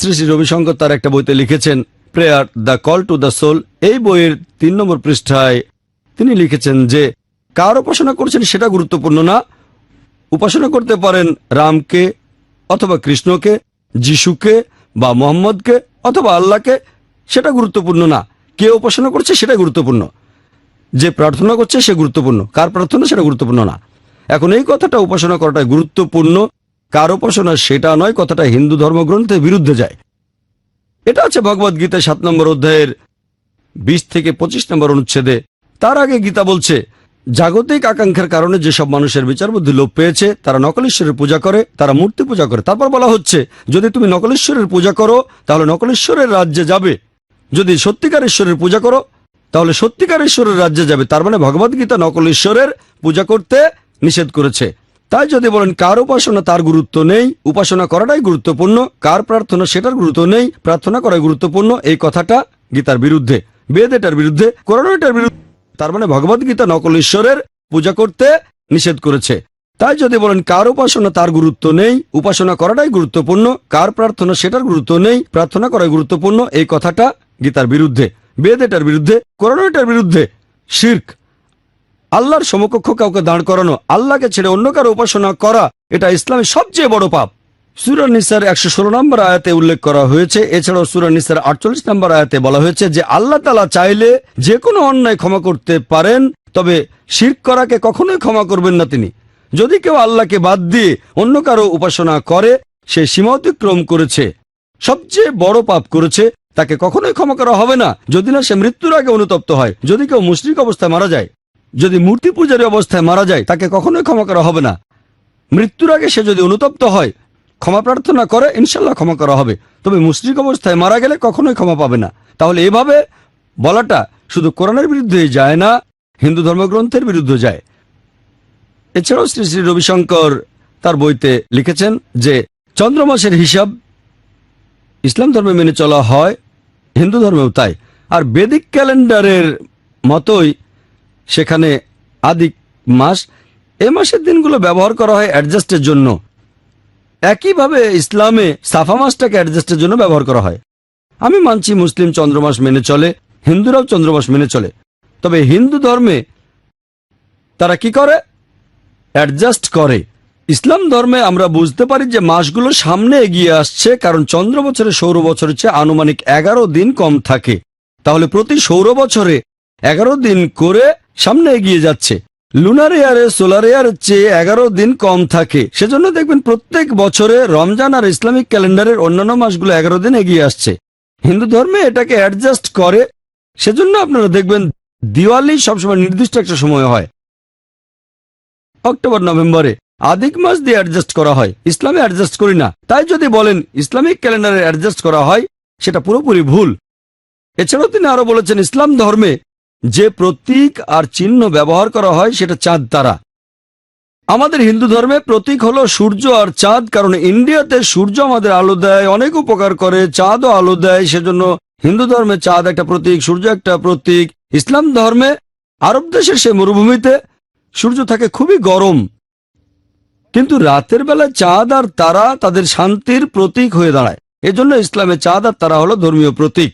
শ্রী শ্রী রবিশঙ্কর তার একটা বইতে লিখেছেন prayer the call to the soul. এই বইয়ের 3 নম্বর পৃষ্ঠায় তিনি লিখেছেন যে কার উপাসনা করছেন সেটা গুরুত্বপূর্ণ না। উপাসনা করতে পারেন রামকে অথবা কৃষ্ণকে, যিশুকে বা মোহাম্মদকে অথবা আল্লাহকে, সেটা গুরুত্বপূর্ণ না। কে উপাসনা করছে সেটা গুরুত্বপূর্ণ। যে প্রার্থনা করছে সে গুরুত্বপূর্ণ, কার প্রার্থনা সেটা গুরুত্বপূর্ণ না। এখন এই কথাটা উপাসনা করাটা গুরুত্বপূর্ণ, কার উপাসনা সেটা নয়, কথাটা হিন্দু ধর্মগ্রন্থের বিরুদ্ধে যায়। এটা আছে ভগবদ গীতা 7 নম্বর অধ্যায়ের 20 থেকে 25 নম্বর অনুচ্ছেদে। তার আগে গীতা বলছে জাগতিক আকাঙ্ক্ষার কারণে যেসব মানুষের বিচার বুদ্ধি লোপ পেয়েছে তারা নকল ঈশ্বরের পূজা করে, তারা মূর্তি পূজা করে। তারপর বলা হচ্ছে যদি তুমি নকল ঈশ্বরের পূজা করো তাহলে নকল ঈশ্বরের রাজ্যে যাবে, যদি সত্যিকার ঈশ্বরের পূজা করো তাহলে সত্যিকার ঈশ্বরের রাজ্যে যাবে। তার মানে ভগবদ গীতা নকল ঈশ্বরের পূজা করতে নিষেধ করেছে। তাই যদি বলেন কার উপাসনা তার গুরুত্ব নেই, উপাসনা করাটাই গুরুত্বপূর্ণ, কার প্রার্থনা সেটার গুরুত্ব নেই, প্রার্থনা করাই গুরুত্বপূর্ণ, এই কথাটা গীতার বিরুদ্ধে, বেদ এটার বিরুদ্ধে, কোরআন এটার বিরুদ্ধে। তার মানে ভগবদ গীতা নকল ঈশ্বরের পূজা করতে নিষেধ করেছে। তাই যদি বলেন কার উপাসনা তার গুরুত্ব নেই, উপাসনা করাটাই গুরুত্বপূর্ণ, কার প্রার্থনা সেটার গুরুত্ব নেই, প্রার্থনা করাই গুরুত্বপূর্ণ, এই কথাটা গীতার বিরুদ্ধে, বেদ এটার বিরুদ্ধে, কোরআন এটার বিরুদ্ধে। শিরক, আল্লাহর সমকক্ষ কাউকে দাঁড় করানো, আল্লাহকে ছেড়ে অন্য কারো উপাসনা করা, এটা ইসলামের সবচেয়ে বড় পাপ। সূরা নিসার 116 নম্বর আয়াতে উল্লেখ করা হয়েছে। এছাড়াও সূরা নিসার 48 নম্বর আয়াতে বলা হয়েছে যে আল্লাহ তাআলা চাইলে যে কোনো অন্যায় ক্ষমা করতে পারেন, তবে শিরক করাকে কখনোই ক্ষমা করবেন না তিনি। যদি কেউ আল্লাহকে বাদ দিয়ে অন্য কারো উপাসনা করে সে সীমা অতিক্রম করেছে, সবচেয়ে বড় পাপ করেছে, তাকে কখনোই ক্ষমা করা হবে না যদি না সে মৃত্যুর আগে অনুতপ্ত হয়। যদি কেউ মুশরিক অবস্থায় মারা যায়, যদি মূর্তি পূজারী অবস্থায় মারা যায়, তাকে কখনোই ক্ষমা করা হবে না। মৃত্যুর আগে সে যদি অনুতপ্ত হয়, ক্ষমা প্রার্থনা করে, ইনশাল্লাহ ক্ষমা করা হবে। তবে মুশরিক অবস্থায় মারা গেলে কখনোই ক্ষমা পাবে না। তাহলে এভাবে বলাটা শুধু কোরআনের বিরুদ্ধে যায় না, হিন্দু ধর্মগ্রন্থের বিরুদ্ধে যায়। এছাড়াও শ্রী শ্রী রবিশঙ্কর তার বইতে লিখেছেন যে চন্দ্রমাসের হিসাব ইসলাম ধর্মে মেনে চলা হয়, হিন্দু ধর্মেও তাই। আর বেদিক ক্যালেন্ডারের মতোই সেখানে আদিক মাস, এ মাসের দিনগুলো ব্যবহার করা হয় অ্যাডজাস্টের জন্য। একইভাবে ইসলামে সাফা মাসটাকে অ্যাডজাস্টের জন্য ব্যবহার করা হয়। আমি মানছি মুসলিম চন্দ্রমাস মেনে চলে, হিন্দুরাও চন্দ্রমাস মেনে চলে। তবে হিন্দু ধর্মে তারা কি করে? অ্যাডজাস্ট করে। ইসলাম ধর্মে আমরা বুঝতে পারি যে মাসগুলো সামনে এগিয়ে আসছে, কারণ চন্দ্র বছরে সৌর বছরের চেয়ে আনুমানিক 11 দিন কম থাকে। তাহলে প্রতি সৌর বছরে 11 দিন করে সামনে এগিয়ে যাচ্ছে। লুনার ইয়ারে সোলার ইয়ারের চেয়ে 11 দিন কম থাকে। সেজন্য দেখবেন প্রত্যেক বছরে রমজান আর ইসলামিক ক্যালেন্ডারের অন্যান্য মাসগুলো 11 দিন এগিয়ে আসছে। হিন্দু ধর্মে এটাকে অ্যাডজাস্ট করে। সেজন্য আপনারা দেখবেন দিওয়ালি সবসময় নির্দিষ্ট একটা সময় হয়, অক্টোবর নভেম্বরে। আদিক মাস দিয়ে অ্যাডজাস্ট করা হয়, ইসলামে অ্যাডজাস্ট করি না। তাই যদি বলেন ইসলামিক ক্যালেন্ডারে অ্যাডজাস্ট করা হয়, সেটা পুরোপুরি ভুল। এছাড়াও তিনি আরো বলেছেন ইসলাম ধর্মে যে প্রতীক আর চিহ্ন ব্যবহার করা হয় সেটা চাঁদ তারা। আমাদের হিন্দু ধর্মে প্রতীক হলো সূর্য আর চাঁদ, কারণ ইন্ডিয়াতে সূর্য আমাদের আলো দেয়, অনেক উপকার করে, চাঁদও আলো দেয়। সেজন্য হিন্দু ধর্মে চাঁদ একটা প্রতীক, সূর্য একটা প্রতীক। ইসলাম ধর্মে আরব দেশের সে মরুভূমিতে সূর্য থাকে খুবই গরম, কিন্তু রাতের বেলায় চাঁদ আর তারা তাদের শান্তির প্রতীক হয়ে দাঁড়ায়। এজন্য ইসলামে চাঁদ আর তারা হলো ধর্মীয় প্রতীক।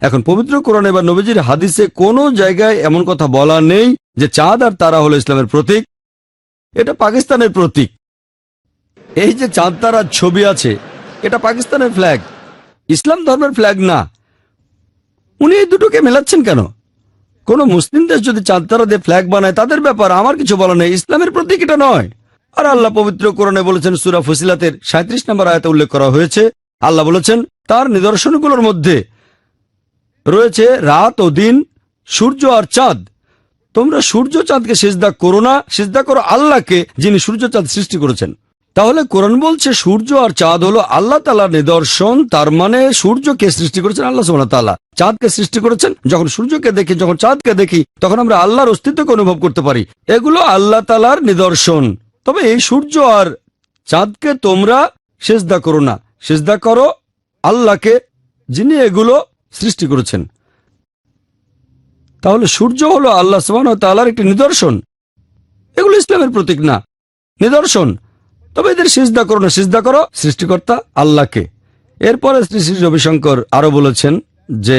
এখন পবিত্র কোরআনে বা নবীজির হাদিসে কোনো জায়গায় এমন কথা বলা নেই যে চাঁদ আর তারা হলো ইসলামের প্রতীক। এটা পাকিস্তানের প্রতীক। এই যে চাঁদ তারার ছবি আছে, এটা পাকিস্তানের ফ্ল্যাগ, ইসলাম ধর্মের ফ্ল্যাগ না। উনি এই দুটোকে মেলাচ্ছেন কেন? কোন মুসলিম দেশ যদি চাঁদ তারা দিয়ে ফ্ল্যাগ বানায় তাদের ব্যাপার, আমার কিছু বলা নেই। ইসলামের প্রতীক এটা নয়। আর আল্লাহ পবিত্র কোরআনে বলেছেন, সূরা ফুসিলাতের 37 নম্বর আয়াতে উল্লেখ করা হয়েছে, আল্লাহ বলেছেন তার নিদর্শনগুলোর মধ্যে রয়েছে রাত ও দিন, সূর্য আর চাঁদ। তোমরা সূর্য চাঁদকে সিজদা করো না, সিজদা করো আল্লাহকে যিনি সূর্য চাঁদ সৃষ্টি করেছেন। তাহলে কোরআন বলছে সূর্য আর চাঁদ হলো আল্লাহ তাআলার নিদর্শন। তার মানে সূর্যকে সৃষ্টি করেছেন আল্লাহ সুবহানাহু ওয়া তাআলা, চাঁদকে সৃষ্টি করেছেন। যখন সূর্যকে দেখি, যখন চাঁদকে দেখি, তখন আমরা আল্লাহর অস্তিত্বকে অনুভব করতে পারি। এগুলো আল্লাহ তাআলার নিদর্শন। তবে এই সূর্য আর চাঁদকে তোমরা সিজদা করো না, সিজদা করো আল্লাহকে যিনি এগুলো সৃষ্টি করেছেন। তাহলে সূর্য হলো আল্লাহ সুবহানাহু ওয়া তাআলার একটি নিদর্শন। এগুলো ইসলামের প্রতীক না, নিদর্শন। তবে এদের সিজদা করো না, সিজদা করো সৃষ্টিকর্তা আল্লাহকে। এরপরে শ্রী শ্রী রবিশঙ্কর আরো বলেছেন যে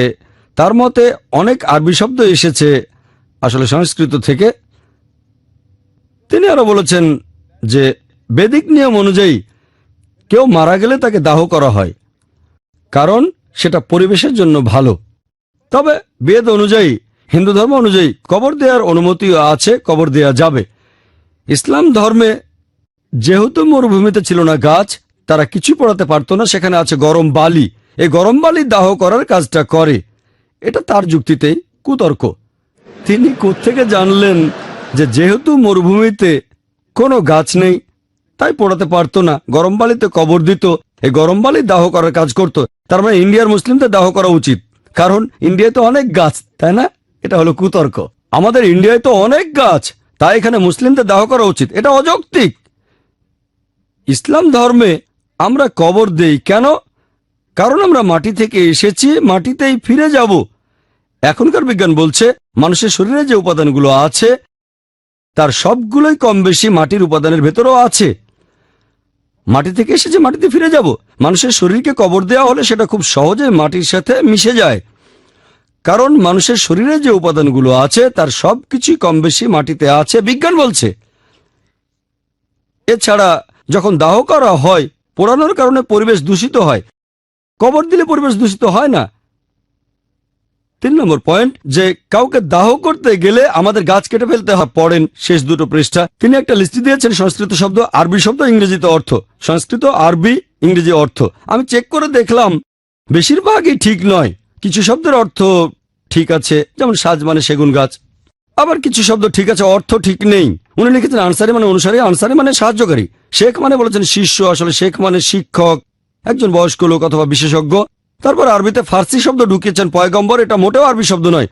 তার মতে অনেক আরবি শব্দ এসেছে আসলে সংস্কৃত থেকে। তিনি আরো বলেছেন যে বেদিক নিয়ম অনুযায়ী কেউ মারা গেলে তাকে দাহ করা হয়, কারণ সেটা পরিবেশের জন্য ভালো। তবে বেদ অনুযায়ী, হিন্দু ধর্ম অনুযায়ী কবর দেওয়ার অনুমতিও আছে, কবর দেওয়া যাবে। ইসলাম ধর্মে যেহেতু মরুভূমিতে ছিল না গাছ, তারা কিছু পড়াতে পারতো না, সেখানে আছে গরম বালি। এই গরম বালি দাহ করার কাজটা করে। এটা তার যুক্তিতেই কুতর্ক। তিনি কোত্থেকে জানলেন যে যেহেতু মরুভূমিতে কোনো গাছ নেই তাই পোড়াতে পারতো না, গরম বালিতে কবর দিত, এই গরম বালি দাহ করার কাজ করত। তার মানে ইন্ডিয়ার মুসলিমদের দাহ করা উচিত, কারণ ইন্ডিয়ায় তো অনেক গাছ, তাই না? এটা হলো কুতর্ক। আমাদের ইন্ডিয়ায় তো অনেক গাছ, তাই এখানে মুসলিমদের দাহ করা উচিত, এটা অযৌক্তিক। ইসলাম ধর্মে আমরা কবর দেই কেন? কারণ আমরা মাটি থেকে এসেছি, মাটিতেই ফিরে যাব। এখনকার বিজ্ঞান বলছে মানুষের শরীরে যে উপাদানগুলো আছে তার সবগুলোই কম বেশি মাটির উপাদানের ভেতরেও আছে। মাটি থেকে এসেছে, মাটিতে ফিরে যাব। মানুষের শরীরকে কবর দেওয়া হলে সেটা খুব সহজে মাটির সাথে মিশে যায়, কারণ মানুষের শরীরে যে উপাদানগুলো আছে তার সবকিছুই কম বেশি মাটিতে আছে, বিজ্ঞান বলছে। এছাড়া যখন দাহ করা হয়, পোড়ানোর কারণে পরিবেশ দূষিত হয়, কবর দিলে পরিবেশ দূষিত হয় না। 3 নম্বর পয়েন্ট, যে কাউকে দাহ করতে গেলে আমাদের গাছ কেটে ফেলতে হয়। পড়েন শেষ দুটো পৃষ্ঠা। তিনি একটা লিস্ট দিয়েছেন সংস্কৃত শব্দ, আরবি শব্দ, ইংরেজিতে অর্থ। সংস্কৃত, আরবি, ইংরেজি অর্থ আমি চেক করে দেখলাম বেশিরভাগই ঠিক নয়। কিছু শব্দের অর্থ ঠিক আছে, যেমন সাজ মানে সেগুন গাছ। আবার কিছু শব্দ ঠিক আছে, অর্থ ঠিক নেই। উনি লিখেছেন আনসারি মানে অনুসারী, আনসারি মানে সাহায্যকারী। শেখ মানে বলেছেন শিষ্য, আসলে শেখ মানে শিক্ষক, একজন বয়স্ক লোক অথবা বিশেষজ্ঞ। তারপর আরবিতে ফার্সি শব্দ ঢুকিয়েছেন পয়গম্বর, এটা মোটেও আরবি শব্দ নয়,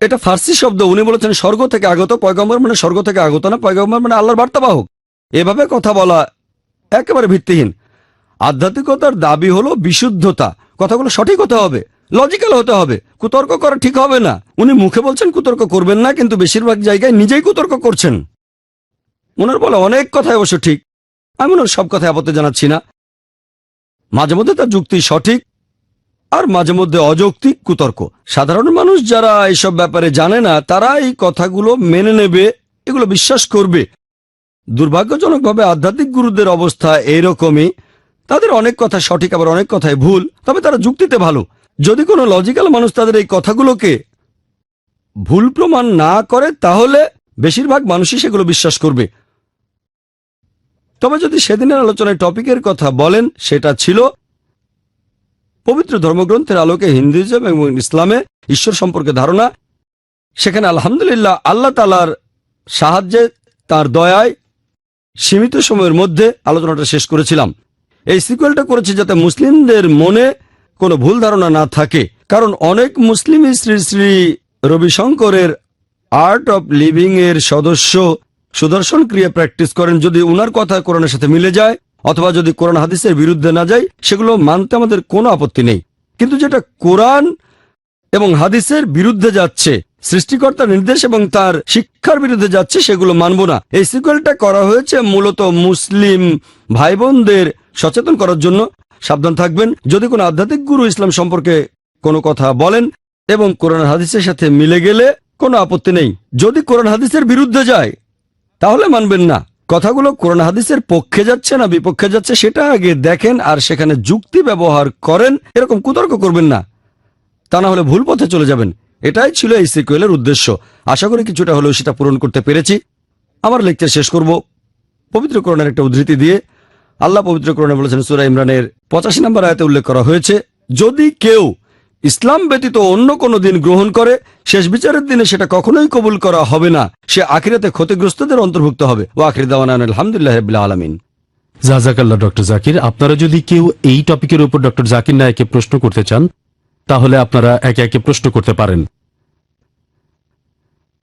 এটা ফার্সি শব্দ। উনি বলেছেন স্বর্গ থেকে আগত, পয়গম্বর মানে স্বর্গ থেকে আগত না, পয়গম্বর মানে আল্লাহর বার্তাবাহক। এভাবে কথা বলা একেবারে ভিত্তিহীন। আধ্যাত্মিকতার দাবি হলো বিশুদ্ধতা, কথাগুলো সঠিক হতে হবে, লজিক্যাল হতে হবে, কুতর্ক করা ঠিক হবে না। উনি মুখে বলছেন কুতর্ক করবেন না, কিন্তু বেশিরভাগ জায়গায় নিজেই কুতর্ক করছেন। ওনার বলে অনেক কথাই অবশ্য ঠিক, আমি ওনার সব কথায় আপত্তি জানাচ্ছি না। মাঝে মধ্যে তার যুক্তি সঠিক, আর মাঝে মধ্যে অযৌক্তিক কুতর্ক। সাধারণ মানুষ যারা এইসব ব্যাপারে জানে না তারা এই কথাগুলো মেনে নেবে, এগুলো বিশ্বাস করবে। দুর্ভাগ্যজনকভাবে আধ্যাত্মিক গুরুদের অবস্থা এইরকমই। তাদের অনেক কথা সঠিক, আবার অনেক কথাই ভুল, তবে তারা যুক্তিতে ভালো। যদি কোনো লজিক্যাল মানুষ তাদের এই কথাগুলোকে ভুল প্রমাণ না করে তাহলে বেশিরভাগ মানুষই সেগুলো বিশ্বাস করবে। তবে যদি সেদিনের আলোচনায় টপিকের কথা বলেন, সেটা ছিল পবিত্র ধর্মগ্রন্থের আলোকে হিন্দুইজম এবং ইসলামে ঈশ্বর সম্পর্কে ধারণা। সেখানে আলহামদুলিল্লাহ আল্লাহ তাআলার সাহায্যে, তার দয়ায় সীমিত সময়ের মধ্যে আলোচনাটা শেষ করেছিলাম। এই সিকুয়েলটা করেছি যাতে মুসলিমদের মনে কোনো ভুল ধারণা না থাকে, কারণ অনেক মুসলিমই শ্রী শ্রী রবিশঙ্করের আর্ট অফ লিভিং এর সদস্য সুদর্শন ক্রিয়া প্র্যাকটিস করেন। যদি উনার কথা কোরআনের সাথে মিলে যায় অথবা যদি কোরআন হাদিসের বিরুদ্ধে না যায়, সেগুলো মানতে আমাদের কোনো আপত্তি নেই। কিন্তু যেটা কোরআন এবং হাদিসের বিরুদ্ধে যাচ্ছে, সৃষ্টিকর্তার নির্দেশ এবং তার শিক্ষার বিরুদ্ধে যাচ্ছে, সেগুলো মানব না। এই সিকুয়েলটা করা হয়েছে মূলত মুসলিম ভাই বোনদের সচেতন করার জন্য। সাবধান থাকবেন, যদি কোনো আধ্যাত্মিক গুরু ইসলাম সম্পর্কে কোনো কথা বলেন এবং কোরআন হাদিসের সাথে মিলে গেলে কোনো আপত্তি নেই। যদি কোরআন হাদিসের বিরুদ্ধে যায় তাহলে মানবেন না। কথাগুলো কোরআন হাদিসের পক্ষে যাচ্ছে না বিপক্ষে যাচ্ছে সেটা আগে দেখেন, আর সেখানে যুক্তি ব্যবহার করেন। এরকম কুতর্ক করবেন না, তা না হলে ভুল পথে চলে যাবেন। এটাই ছিল এই সিকুয়েলের উদ্দেশ্য। আশা করি কিছুটা হলেও সেটা পূরণ করতে পেরেছি। আমার লেকচার শেষ করব পবিত্র কোরআনের একটা উদ্ধৃতি দিয়ে। আল্লাহ পবিত্র কোরআনে বলেছেন, সূরা ইমরানের 85 নম্বর আয়াতে উল্লেখ করা হয়েছে, যদি কেউ ইসলাম ব্যতীত অন্য কোনো দিন গ্রহণ করে, শেষ বিচারের দিনে সেটা কখনোই কবুল করা হবে না, সে আখিরাতে ক্ষতিগ্রস্তদের অন্তর্ভুক্ত হবে। ও আখির দাওয়ানা আলহামদুলিল্লাহ রাব্বিল আলামিন। জাযাকাল্লাহ ডক্টর জাকির। আপনারা যদি কেউ এই টপিকের উপর ডক্টর জাকির নায়েককে প্রশ্ন করতে চান তাহলে আপনারা একে একে প্রশ্ন করতে পারেন।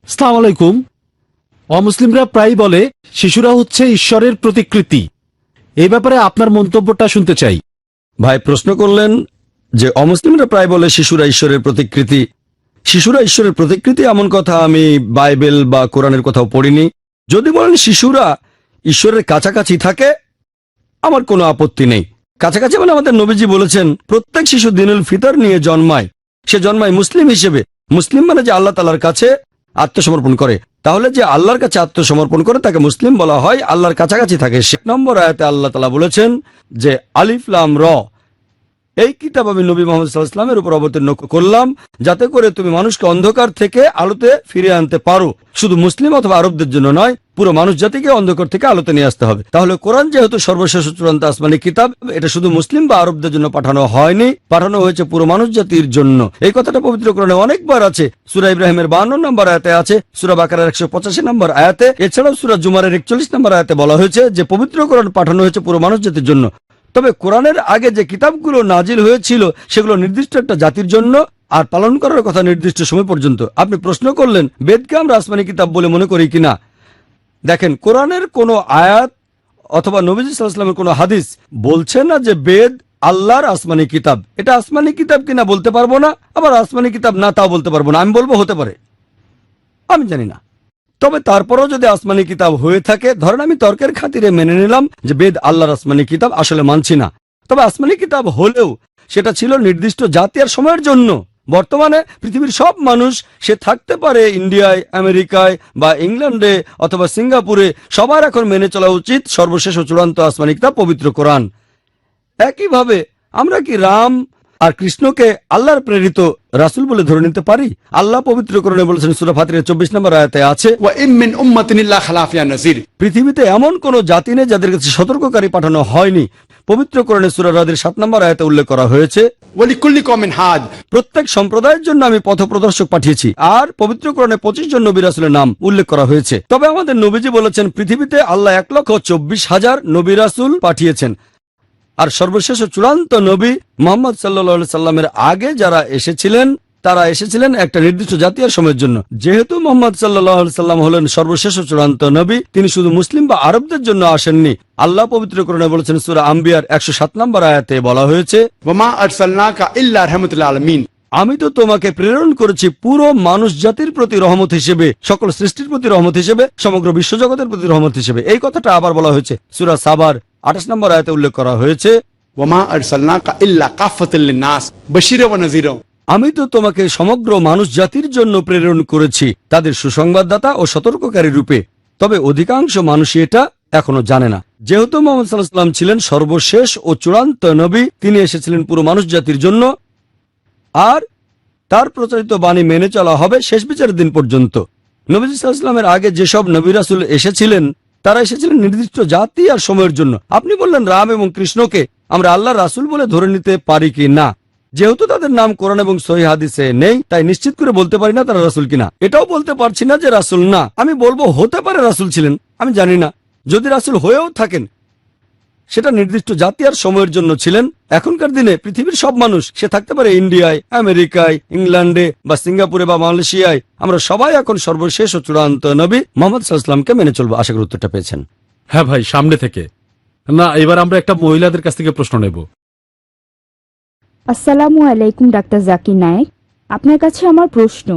আসসালামু আলাইকুম। অমুসলিমরা প্রায় বলে শিশুরা হচ্ছে ঈশ্বরের প্রতিকৃতি, এই ব্যাপারে আপনার মন্তব্যটা শুনতে চাই। ভাই প্রশ্ন করলেন যে অমুসলিমরা প্রায় বলে শিশুরা ঈশ্বরের প্রতিকৃতি। শিশুরা ঈশ্বরের প্রতিকৃতি এমন কথা আমি বাইবেল বা কোরআনের কোথাও পড়িনি। যদি বলেন শিশুরা ঈশ্বরের কাছাকাছি থাকে, আমার কোনো আপত্তি নেই, কাছাকাছি মানে আমাদের নবীজি বলেছেন প্রত্যেক শিশু দিনুল ফিতর নিয়ে জন্মায়, সে জন্মায় মুসলিম হিসেবে। মুসলিম মানে যে আল্লাহ তাআলার কাছে আত্মসমর্পণ করে। তাহলে যে আল্লাহর কাছে আত্মসমর্পণ করে তাকে মুসলিম বলা হয়, আল্লাহর কাছাকাছি থাকে। 1 নম্বর আয়াতে আল্লাহ তাআলা বলেছেন যে আলিফ লাম র, এই কিতাব আমি নবী মুহাম্মদ সাল্লাল্লাহু আলাইহি ওয়াসাল্লামের উপর অবতীর্ণ করলাম যাতে করে তুমি মানুষকে অন্ধকার থেকে আলোতে ফিরিয়ে আনতে পারো। শুধু মুসলিম অথবা আরবদের জন্য নয়, পুরো মানুষ জাতিকে অন্ধকার থেকে আলোতে নিয়ে আসতে হবে। তাহলে কোরআন যেহেতু সর্বশেষ ও চূড়ান্ত আসমানি কিতাব, এটা শুধু মুসলিম বা আরবদের জন্য পাঠানো হয়নি, পাঠানো হয়েছে পুরো মানুষ জাতির জন্য। এই কথাটা পবিত্র কোরআনে অনেকবার আছে। সূরা ইব্রাহিমের 52 নম্বর আয়াতে আছে, সূরা বাকারার 185 নম্বর আয়াতে, এছাড়াও সূরা জুমারের 41 নম্বর আয়াতে বলা হয়েছে যে পবিত্র কোরআন পাঠানো হয়েছে পুরো মানুষ জাতির জন্য। তবে কোরআনের আগে যে কিতাবগুলো নাজিল হয়েছিল সেগুলো নির্দিষ্ট একটা জাতির জন্য আর পালন করার কথা নির্দিষ্ট সময় পর্যন্ত। আপনি প্রশ্ন করলেন বেদকে আমরা আসমানি কিতাব বলে মনে করি কিনা। দেখেন, কোরআনের কোনো আয়াত অথবা নবীজি সাল্লাল্লাহু আলাইহি ওয়াসাল্লামের কোনো হাদিস বলছে না যে বেদ আল্লাহর আসমানি কিতাব। এটা আসমানি কিতাব কিনা বলতে পারবো না, আবার আসমানি কিতাব না তাও বলতে পারবো না। আমি বলবো হতে পারে, আমি জানি না। তবে তারপরও যদি আসমানি কিতাব হয়ে থাকে, ধরেন আমি তর্কের খাতিরে মেনে নিলাম যে বেদ আল্লাহর আসমানি কিতাব, আসলে মানছি না। তবে আসমানি কিতাব হলেও সেটা ছিল নির্দিষ্ট জাতি আর সময়ের জন্য। বর্তমানে পৃথিবীর সব মানুষ, সে থাকতে পারে ইন্ডিয়ায়, আমেরিকায় বা ইংল্যান্ডে অথবা সিঙ্গাপুরে, সবার এখন মেনে চলা উচিত সর্বশেষ ও চূড়ান্ত আসমানি কিতাব পবিত্র কোরআন। একইভাবে আমরা কি রাম আর কৃষ্ণকে আল্লাহর প্রেরিত রাসূল বলে ধরে নিতে পারি? আল্লাহ পবিত্র কোরআনে বলেছেন, সূরা ফাতিরের 24 নম্বর আয়াতে আছে, وإن من أمة إلا خلا فيها نذير। পৃথিবীতে এমন কোন জাতি নেই যাদের কাছে সতর্ককারী পাঠানো হয়নি। পবিত্র কোরআনে সূরা রাদের 7 নম্বর আয়াতে উল্লেখ করা হয়েছে, ولكل قوم هاد। প্রত্যেক সম্প্রদায়ের জন্য আমি পথপ্রদর্শক পাঠিয়েছি। আর পবিত্র কোরআনে 25 জন নবী রাসূলের নাম উল্লেখ করা হয়েছে। তবে আমাদের নবীজি বলেছেন পৃথিবীতে আল্লাহ 1,24,000 নবী রাসূল পাঠিয়েছেন। আর সর্বশেষ ও চূড়ান্ত নবী মুহাম্মদ সাল্লাল্লাহু আলাইহি সাল্লামের আগে যারা এসেছিলেন তারা এসেছিলেন একটা নির্দিষ্ট জাতি আর সময়ের জন্য। যেহেতু মুহাম্মদ সাল্লাল্লাহু আলাইহি সাল্লাম হলেন সর্বশেষ ও চূড়ান্ত নবী, তিনি শুধু মুসলিম বা আরবদের জন্য আসেননি। আল্লাহ পবিত্র কোরআনে বলেছেন, সূরা আম্বিয়ার 107 নম্বর আয়াতে বলা হয়েছে, وما أرسلناك إلا رحمة للعالمين। আমি তো তোমাকে প্রেরণ করেছি পুরো মানুষ জাতির প্রতি রহমত হিসেবে, সকল সৃষ্টির প্রতি রহমত হিসেবে, সমগ্র বিশ্বজগতের প্রতি রহমত হিসেবে। এই কথাটা আবার বলা হয়েছে সূরা সাবার 28 নম্বর আয়াতে উল্লেখ করা হয়েছে, وما أرسلناك إلا كافة للناس بشيرا ونذيرا। আমি তো তোমাকে সমগ্র মানুষ জাতির জন্য প্রেরণ করেছি, তাদের সুসংবাদদাতা ও সতর্ককারী রূপে। তবে অধিকাংশ মানুষই এটা এখনো জানে না। যেহেতু মুহাম্মদ সাল্লাল্লাহু আলাইহি ওয়াসাল্লাম ছিলেন সর্বশেষ ও চূড়ান্ত নবী, তিনি এসেছিলেন পুরো মানুষ জাতির জন্য, আর তার প্রচারিত বাণী মেনে চলা হবে শেষ বিচারের দিন পর্যন্ত। নবীজি সাল্লাল্লাহু আলাইহি ওয়াসাল্লামের আগে যেসব নবী রাসূল এসেছিলেন তারা এসেছিলেন নির্দিষ্ট জাতি আর সময়ের জন্য। আপনি বললেন রাম এবং কৃষ্ণকে আমরা আল্লাহর রাসূল বলে ধরে নিতে পারি কি না। যেহেতু তাদের নাম কোরআন এবং সহিহ হাদিসে নেই, তাই নিশ্চিত করে বলতে পারি না তারা রাসূল কিনা। এটাও বলতে পারছি না যে রাসূল না। আমি বলবো হতে পারে রাসূল ছিলেন, আমি জানি না। যদি রাসূল হয়েও থাকেন, সেটা নির্দিষ্ট জাতি আর সময়ের জন্য ছিলেন। এখনকার দিনে পৃথিবীর সব মানুষ, সে থাকতে পারে ইন্ডিয়ায়, আমেরিকায়, ইংল্যান্ডে বা সিঙ্গাপুরে বা মালয়েশিয়ায়, আমরা সবাই এখন সর্বশেষ ও চূড়ান্ত নবী মুহাম্মদ সাল্লাল্লাহু আলাইহি ওয়াসাল্লামকে মেনে চলবো। আশা করি উত্তরটা পেয়েছেন। হ্যাঁ ভাই, সামনে থেকে না, এবার আমরা একটা মহিলাদের কাছ থেকে প্রশ্ন নেব। আসসালামু আলাইকুম ডাক্তার জাকির নায়েক, আপনার কাছে আমার প্রশ্ন,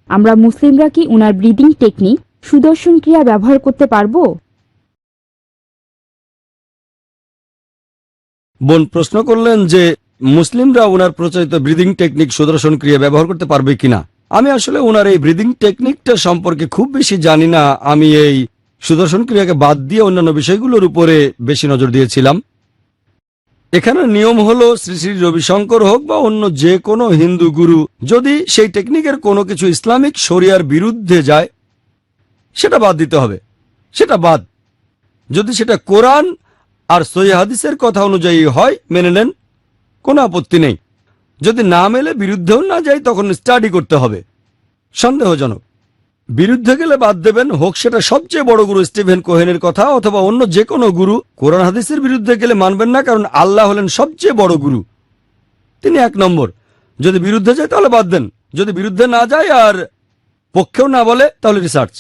আমরা মুসলিমরা কি উনার ব্রিদিং টেকনিক সুদর্শন ক্রিয়া ব্যবহার করতে পারবো? বোন প্রশ্ন করলেন যে মুসলিমরা ওনার প্রচলিত ব্রিদিং টেকনিক সুদর্শন ক্রিয়া ব্যবহার করতে পারবে কিনা। আমি আসলে ওনার এই ব্রিদিং টেকনিকটা সম্পর্কে খুব বেশি জানি না। আমি এই সুদর্শন ক্রিয়াকে বাদ দিয়ে অন্যান্য বিষয়গুলোর উপরে বেশি নজর দিয়েছিলাম। এখানে নিয়ম হলো শ্রী শ্রী রবিশঙ্কর হোক বা অন্য যে কোনো হিন্দু গুরু, যদি সেই টেকনিকের কোনো কিছু ইসলামিক শরিয়ার বিরুদ্ধে যায় সেটা বাদ দিতে হবে। সেটা বাদ। যদি সেটা কোরআন আর সহিহ হাদিসের কথা অনুযায়ী হয়, মেনে নেন, কোনো আপত্তি নেই। যদি না মেলে, বিরুদ্ধেও না যায়, তখন স্টাডি করতে হবে। সন্দেহজনক বিরুদ্ধে গেলে বাদ দেবেন, হোক সেটা সবচেয়ে বড় গুরু স্টিভেন কোহেনের কথা অথবা অন্য যে কোনো গুরু। কোরআন হাদিসের বিরুদ্ধে গেলে মানবেন না, কারণ আল্লাহ হলেন সবচেয়ে বড় গুরু, তিনি 1 নম্বর। যদি বিরুদ্ধে যায় তাহলে বাদ দেন, যদি বিরুদ্ধে না যায় আর পক্ষেও না বলে তাহলে রিসার্চ।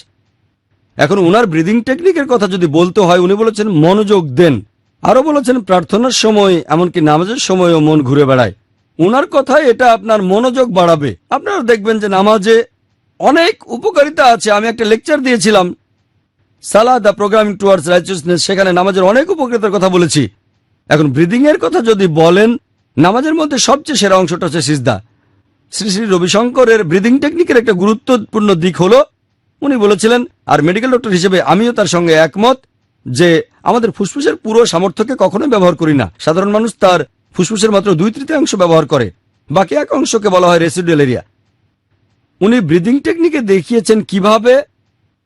এখন উনার ব্রিদিং টেকনিকের কথা যদি বলতে হয়, উনি বলেছেন মনোযোগ দেন। আরো বলেছেন প্রার্থনার সময়, এমনকি নামাজের সময়ও মন ঘুরে বেড়ায়। উনার কথায় এটা আপনার মনোযোগ বাড়াবে। আপনারা দেখবেন যে নামাজে অনেক উপকারিতা আছে। আমি একটা লেকচার দিয়েছিলাম, সালাহ দ্য প্রোগ্রামিং টুয়ার্ডস রাইচিয়াসনেস, সেখানে নামাজের অনেক উপকারিতার কথা বলেছি। এখন ব্রিদিং এর কথা যদি বলেন, নামাজের মধ্যে সবচেয়ে সেরা অংশটা হচ্ছে সিজদা। শ্রী শ্রী রবিশঙ্করের ব্রিদিং টেকনিকের একটা গুরুত্বপূর্ণ দিক হলো, উনি বলেছিলেন, আর মেডিকেল ডক্টর হিসেবে আমিও তার সঙ্গে একমত, যে আমাদের ফুসফুসের পুরো সামর্থ্যকে কখনোই ব্যবহার করি না। সাধারণ মানুষ তার ফুসফুসের মাত্র 2/3 ব্যবহার করে, বাকি এক অংশকে বলা হয় রেসিডুয়াল এরিয়া। উনি ব্রিদিং টেকনিকে দেখিয়েছেন কিভাবে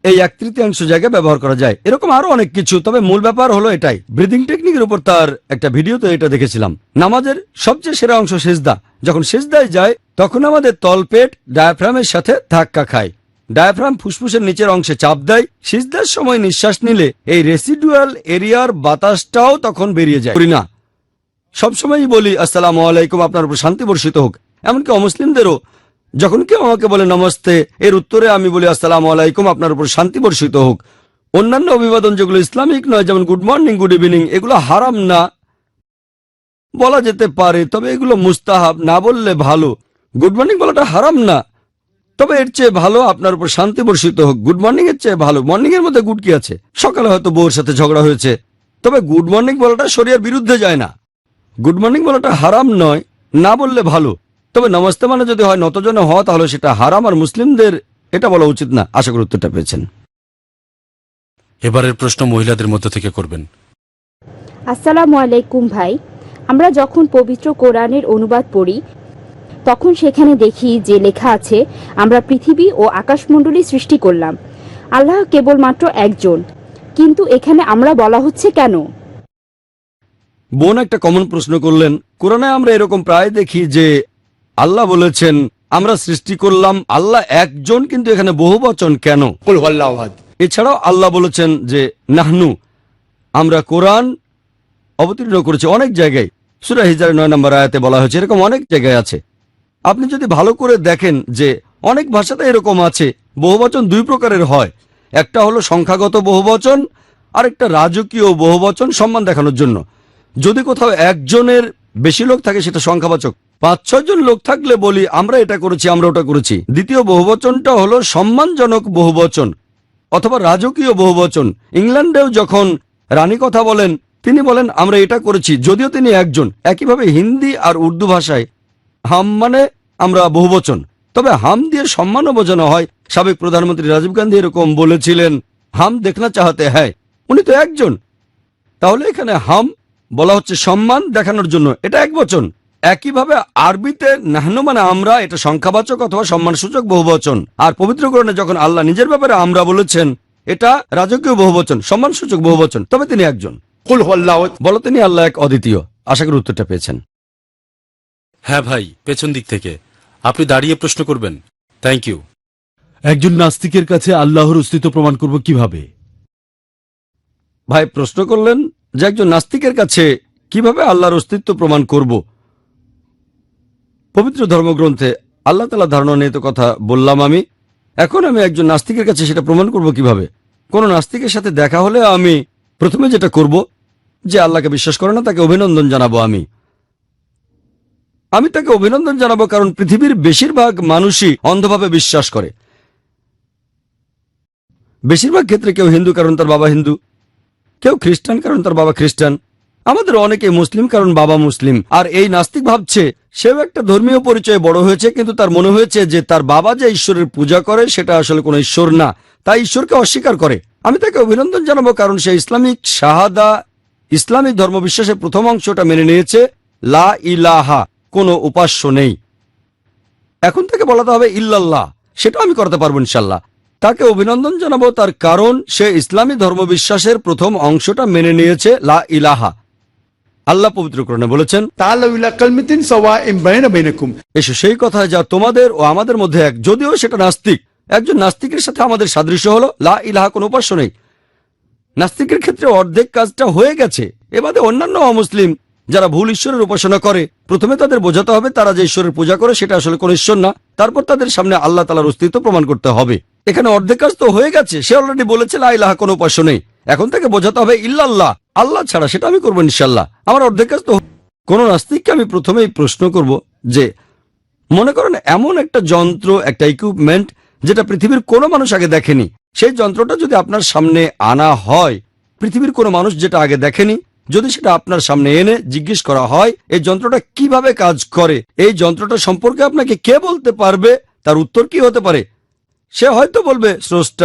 এই 1/3 জায়গায় ব্যবহার করা যায়। এরকম আরো অনেক কিছু, তবে মূল ব্যাপার হলো এটাই। ব্রিদিং টেকনিকের উপর তার একটা ভিডিওতে এটা দেখেছিলাম। নামাজের সবচেয়ে সেরা অংশ সিজদা। যখন সিজদায় যায় তখন আমাদের তলপেট ডায়াফ্রামের সাথে ধাক্কা খায়, ডায়াফ্রাম ফুসফুসের নিচের অংশে চাপ দেয়। সিজদার সময় নিঃশ্বাস নিলে এই রেসিডুয়াল এরিয়ার বাতাসটাও তখন বেরিয়ে যায়। করি না, সবসময়ই বলি আসসালামু আলাইকুম, আপনার উপর শান্তি বর্ষিত হোক। এমনকি অমুসলিমদেরও যখন কেউ আমাকে বলে নমস্তে, এর উত্তরে আমি বলি আসসালামু আলাইকুম, আপনার উপর শান্তি বর্ষিত হোক। অন্যান্য অভিবাদন যেগুলো ইসলামিক নয়, যেমন গুড মর্নিং, গুড ইভিনিং, এগুলো হারাম না, বলা যেতে পারে, তবে এগুলো মুস্তাহাব, না বললে ভালো। গুড মর্নিং বলাটা হারাম না, তবে এর চেয়ে ভালো আপনার উপর শান্তি বর্ষিত হোক। গুড মর্নিং এর চেয়ে ভালো। মর্নিং এর মধ্যে গুড কি আছে? সকালে হয়তো বউর সাথে ঝগড়া হয়েছে, তবে গুড মর্নিং বলাটা শরিয়ার বিরুদ্ধে যায় না। গুড মর্নিং বলাটা হারাম নয়, না বললে ভালো। তবে নমস্তে মানে যদি হয় নতজন হওয়া, তাহলে সেটা হারাম, আর মুসলিমদের এটা বলা উচিত না। আশা করি উত্তরটা পেয়েছেন। এবারের প্রশ্ন মহিলাদের মধ্য থেকে করবেন। আসসালামু আলাইকুম ভাই, আমরা যখন পবিত্র কোরআনের অনুবাদ পড়ি তখন সেখানে দেখি যে লেখা আছে আমরা পৃথিবী ও আকাশমণ্ডলী সৃষ্টি করলাম, আল্লাহ কেবলমাত্র একজন, কিন্তু এখানে আমরা বলা হচ্ছে কেন? বোন একটা কমন প্রশ্ন করলেন। কোরআনে আমরা এরকম প্রায় দেখি যে আল্লাহ বলেছেন আমরা সৃষ্টি করলাম, আল্লাহ একজন, কিন্তু এখানে বহুবচন কেন? কুল হুয়াল্লাহু আহাদ। এছাড়াও আল্লাহ বলেছেন যে নাহনু, আমরা কোরআন অবতীর্ণ করেছি অনেক জায়গায়। সূরা হিজরের 9 নম্বর আয়াতে বলা হয়েছে, এরকম অনেক জায়গায় আছে। আপনি যদি ভালো করে দেখেন যে অনেক ভাষাতে এরকম আছে। বহুবচন দুই প্রকারের হয়, একটা হলো সংখ্যাগত বহুবচন, আর একটা রাজকীয় বহুবচন, সম্মান দেখানোর জন্য। যদি কোথাও একজনের বেশি লোক থাকে সেটা সংখ্যাবাচক। 5-6 জন লোক থাকলে বলি আমরা এটা করেছি, আমরা ওটা করেছি। দ্বিতীয় বহুবচনটা হলো সম্মানজনক বহুবচন অথবা রাজকীয় বহুবচন। ইংল্যান্ডেও যখন রানী কথা বলেন, তিনি বলেন আমরা এটা করেছি, যদিও তিনি একজন। একইভাবে হিন্দি আর উর্দু ভাষায় হাম মানে আমরা বহুবচন, তবে হাম দিয়ে সম্মানও বোঝানো হয়। সাবেক প্রধানমন্ত্রী রাজীব গান্ধী এরকম বলেছিলেন, হাম দেখনা চাহতে হ্যায়, উনি তো একজন। তাহলে এখানে হাম বলা হচ্ছে সম্মান দেখানোর জন্য, এটা একবচন। একইভাবে আরবিতে নাহনু মানে আমরা, এটা সংখ্যাবাচক অথবা সম্মানসূচক বহুবচন। আর পবিত্র কোরআনে যখন আল্লাহ নিজের ব্যাপারে আমরা বলেছেন, এটা রাজকীয় বহুবচন, সম্মানসূচক বহুবচন, তবে তিনি একজন। কুল হুয়াল্লাহু আহাদ। বলো তিনি আল্লাহ এক, অদ্বিতীয়। আশা করি উত্তরটা পেয়েছেন। হ্যাঁ ভাই, পেছন দিক থেকে আপনি দাঁড়িয়ে প্রশ্ন করবেন। Thank you. একজন নাস্তিকের কাছে আল্লাহর অস্তিত্ব প্রমাণ করব কিভাবে? ভাই প্রশ্ন করলেন যে একজন নাস্তিকের কাছে কিভাবে আল্লাহর অস্তিত্ব প্রমাণ করব। পবিত্র ধর্মগ্রন্থে আল্লাহ তাআলা ধারণা নিয়ে তো কথা বললাম আমি। এখন আমি একজন নাস্তিকের কাছে সেটা প্রমাণ করব কিভাবে। কোন নাস্তিকের সাথে দেখা হলে আমি প্রথমে যেটা করব, যে আল্লাহকে বিশ্বাস করে না তাকে অভিনন্দন জানাবো। আমি তাকে অভিনন্দন জানাবো, কারণ পৃথিবীর বেশিরভাগ মানুষই অন্ধভাবে বিশ্বাস করে। বেশিরভাগ ক্ষেত্রে কেউ হিন্দু কারণ তার বাবা হিন্দু, কেউ খ্রিস্টান কারণ তার বাবা খ্রিস্টান, আমাদের অনেকে মুসলিম কারণ বাবা মুসলিম। আর এই নাস্তিক ভাবছে সেও একটা ধর্মীয় পরিচয়ে বড় হয়েছে, কিন্তু তার মনে হয়েছে যে তার বাবা যে ঈশ্বরের পূজা করে সেটা আসলে কোনো ঈশ্বর না, তাই ঈশ্বরকে অস্বীকার করে। আমি তাকে অভিনন্দন জানাবো কারণ সে ইসলামিক শাহাদা, ইসলামিক ধর্মবিশ্বাসের প্রথম অংশটা মেনে নিয়েছে, লা ইলাহা, কোনো উপাস্য নেই। এখন তাকে বলাতে হবে ইল্লাল্লাহ, সেটা আমি করতে পারবো ইনশাল্লাহ। তাকে অভিনন্দন জানাবো তার কারণ সে ইসলামী ধর্মবিশ্বাসের প্রথম অংশটা মেনে নিয়েছে, লা ইলাহা। আল্লাহ পবিত্র কোরআনে বলেছেন, তাআলাউ ইলা কালিমাতিন সাওয়াইন বাইনা বাইনাকুম। এসো সেই কথা যা তোমাদের ও আমাদের মধ্যে এক। যদিও সেটা নাস্তিক, একজন নাস্তিকের সাথে আমাদের সাদৃশ্য হলো লা ইলাহা, কোনো উপাস্য নেই। নাস্তিকের ক্ষেত্রে অর্ধেক কাজটা হয়ে গেছে। এবারে অন্যান্য অমুসলিম যারা ভুল ঈশ্বরের উপাসনা করে, প্রথমে তাদের বোঝাতে হবে তারা যে ঈশ্বরের পূজা করে সেটা আসলে কোনো ঈশ্বর না। তারপর তাদের সামনে আল্লাহ তাআলার অস্তিত্ব প্রমাণ করতে হবে। এখানে অর্ধেক কাজ তো হয়ে গেছে, সে অলরেডি বলেছে লা ইলাহা, কোনো উপাস্য নেই। এখন তাকে বোঝাতে হবে ইল্লাল্লাহ, আল্লাহ ছাড়া, সেটা আমি করবো ইনশাল্লাহ। আমার অর্ধেক কাজ তো। কোন নাস্তিককে আমি প্রথমেই প্রশ্ন করব যে মনে করেন এমন একটা যন্ত্র, একটা ইকুইপমেন্ট যেটা পৃথিবীর কোনো মানুষ আগে দেখেনি, সেই যন্ত্রটা যদি আপনার সামনে আনা হয়, পৃথিবীর কোনো মানুষ যেটা আগে দেখেনি, যদি সেটা আপনার সামনে এনে জিজ্ঞেস করা হয় এই যন্ত্রটা কিভাবে কাজ করে, এই যন্ত্রটা সম্পর্কে আপনাকে কে বলতে পারবে, তার উত্তর কি হতে পারে? সে হয়তো বলবে স্রষ্টা।